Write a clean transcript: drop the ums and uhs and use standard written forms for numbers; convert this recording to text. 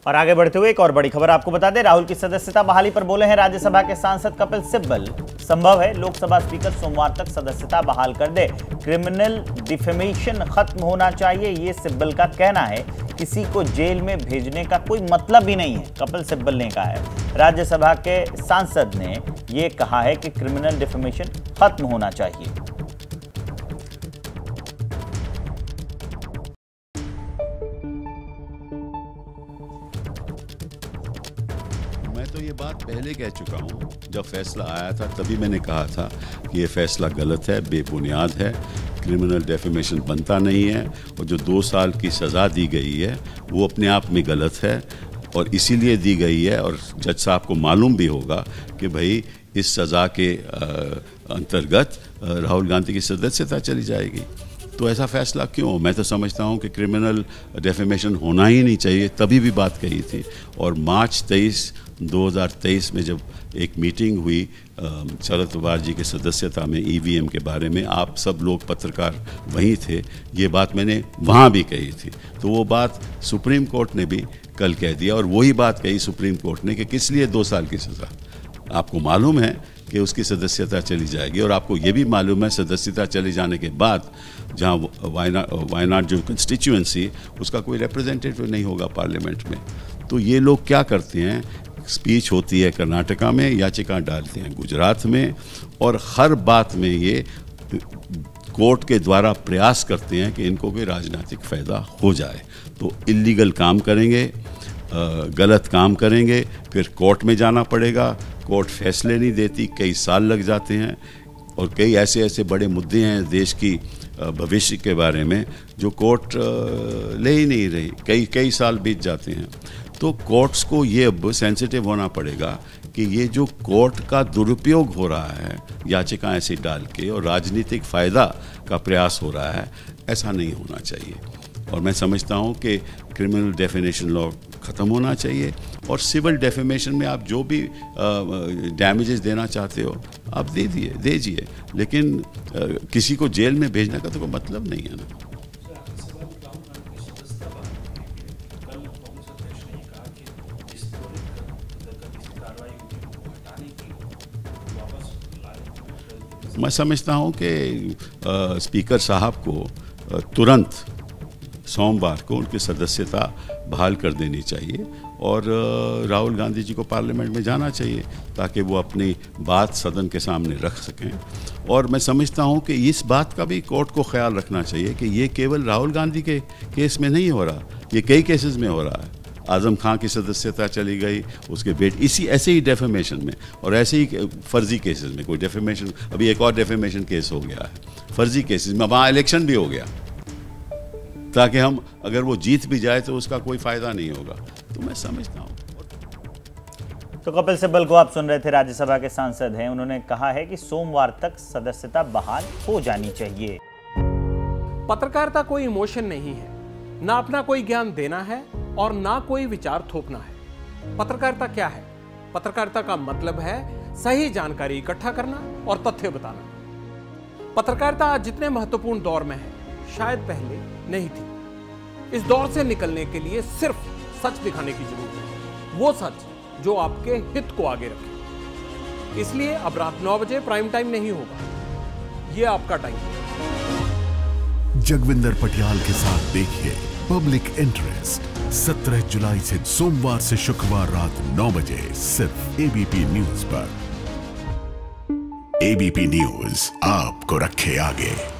और आगे बढ़ते हुए एक और बड़ी खबर आपको बता दें, राहुल की सदस्यता बहाली पर बोले हैं राज्यसभा के सांसद कपिल सिब्बल। संभव है लोकसभा स्पीकर सोमवार तक सदस्यता बहाल कर दे। क्रिमिनल डिफेमेशन खत्म होना चाहिए, ये सिब्बल का कहना है। किसी को जेल में भेजने का कोई मतलब ही नहीं है, कपिल सिब्बल ने कहा है। राज्यसभा के सांसद ने यह कहा है कि क्रिमिनल डिफेमेशन खत्म होना चाहिए। मैं तो ये बात पहले कह चुका हूँ, जब फैसला आया था तभी मैंने कहा था कि ये फैसला गलत है, बेबुनियाद है, क्रिमिनल डेफेमेशन बनता नहीं है और जो 2 साल की सज़ा दी गई है वो अपने आप में गलत है और इसीलिए दी गई है। और जज साहब को मालूम भी होगा कि भाई इस सज़ा के अंतर्गत राहुल गांधी की सदस्यता चली जाएगी। तो ऐसा फैसला क्यों? मैं तो समझता हूँ कि क्रिमिनल डेफेमेशन होना ही नहीं चाहिए, तभी भी बात कही थी। और मार्च 23, 2023 में जब एक मीटिंग हुई शरद पवार जी के सदस्यता में ईवीएम के बारे में, आप सब लोग पत्रकार वहीं थे, ये बात मैंने वहाँ भी कही थी। तो वो बात सुप्रीम कोर्ट ने भी कल कह दिया और वही बात कही सुप्रीम कोर्ट ने कि किस लिए 2 साल की सज़ा। आपको मालूम है कि उसकी सदस्यता चली जाएगी और आपको ये भी मालूम है सदस्यता चले जाने के बाद जहाँ वायनाड जो कंस्टिट्यूएंसी, उसका कोई रिप्रेजेंटेटिव नहीं होगा पार्लियामेंट में। तो ये लोग क्या करते हैं, स्पीच होती है कर्नाटका में, याचिका डालते हैं गुजरात में और हर बात में ये कोर्ट के द्वारा प्रयास करते हैं कि इनको कोई राजनीतिक फ़ायदा हो जाए। तो इल्लीगल काम करेंगे, गलत काम करेंगे, फिर कोर्ट में जाना पड़ेगा, कोर्ट फैसले नहीं देती, कई साल लग जाते हैं और कई ऐसे बड़े मुद्दे हैं देश की भविष्य के बारे में जो कोर्ट ले ही नहीं रही, कई साल बीत जाते हैं। तो कोर्ट्स को ये अब सेंसिटिव होना पड़ेगा कि ये जो कोर्ट का दुरुपयोग हो रहा है याचिका ऐसी डाल के और राजनीतिक फ़ायदा का प्रयास हो रहा है, ऐसा नहीं होना चाहिए। और मैं समझता हूँ कि क्रिमिनल डेफिनेशन लॉ ख़त्म होना चाहिए और सिविल डेफेमेशन में आप जो भी डैमेजेस देना चाहते हो आप दीजिए, लेकिन किसी को जेल में भेजने का तो कोई मतलब नहीं है ना। मैं समझता हूँ कि स्पीकर साहब को तुरंत सोमवार को उनकी सदस्यता बहाल कर देनी चाहिए और राहुल गांधी जी को पार्लियामेंट में जाना चाहिए ताकि वो अपनी बात सदन के सामने रख सकें। और मैं समझता हूँ कि इस बात का भी कोर्ट को ख्याल रखना चाहिए कि ये केवल राहुल गांधी के केस में नहीं हो रहा, ये कई केसेस में हो रहा है। आज़म खां की सदस्यता चली गई, उसके बेटे ऐसे ही डेफेमेशन में और ऐसे ही फर्जी केसेस में कोई डेफेमेशन, अभी एक और डेफेमेशन केस हो गया है फर्जी केसेस में, वहाँ इलेक्शन भी हो गया ताकि हम अगर वो जीत भी जाए तो उसका कोई फ़ायदा नहीं होगा। तो मैं समझता हूँ। तो कपिल सिब्बल को आप सुन रहे थे, राज्यसभा के सांसद हैं। उन्होंने कहा है कि सोमवार तक सदस्यता बहाल हो जानी चाहिए। पत्रकारिता कोई इमोशन नहीं है, ना अपना कोई ज्ञान देना है और ना कोई विचार थोपना है। पत्रकारिता क्या है? पत्रकारिता का मतलब है सही जानकारी इकट्ठा करना और तथ्य बताना। पत्रकारिता आज जितने महत्वपूर्ण दौर में है शायद पहले नहीं थी। इस दौर से निकलने के लिए सिर्फ सच दिखाने की जरूरत है, वो सच जो आपके हित को आगे रखे। इसलिए अब रात 9 बजे प्राइम टाइम नहीं होगा, ये आपका टाइम है। जगविंदर पटियाल के साथ देखिए पब्लिक इंटरेस्ट 17 जुलाई से सोमवार से शुक्रवार रात 9 बजे सिर्फ एबीपी न्यूज पर। एबीपी न्यूज आपको रखे आगे।